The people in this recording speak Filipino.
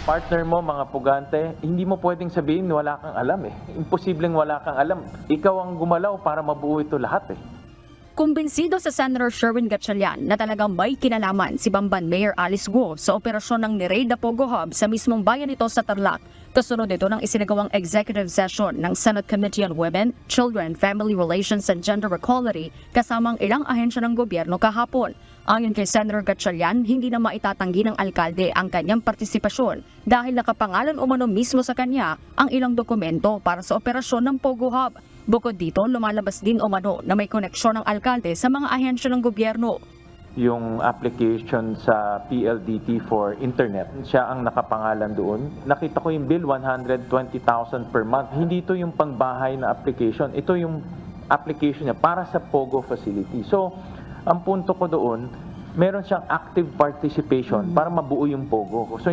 partner mo, mga pugante, hindi mo pwedeng sabihin wala kang alam eh. Imposibleng wala kang alam. Ikaw ang gumalaw para mabuo ito lahat eh. Kumbinsido sa Senator Sherwin Gatchalian na talagang may kinalaman si Bamban Mayor Alice Guo sa operasyon ng Nereida Pogo Hub sa mismong bayan nito sa Tarlac. Kasunod ito ng isinagawang executive session ng Senate Committee on Women, Children, Family Relations and Gender Equality kasamang ilang ahensya ng gobyerno kahapon. Ayon kay Senator Gatchalian, hindi na maitatanggi ng alkalde ang kanyang partisipasyon dahil nakapangalan umano mismo sa kanya ang ilang dokumento para sa operasyon ng Pogo Hub. Bukod dito, lumalabas din umano na may koneksyon ng alkalde sa mga ahensya ng gobyerno. Yung application sa PLDT for internet, siya ang nakapangalan doon. Nakita ko yung bill, 120,000 per month. Hindi ito yung pangbahay na application. Ito yung application niya para sa Pogo facility. So, ang punto ko doon, meron siyang active participation para mabuo yung Pogo. So,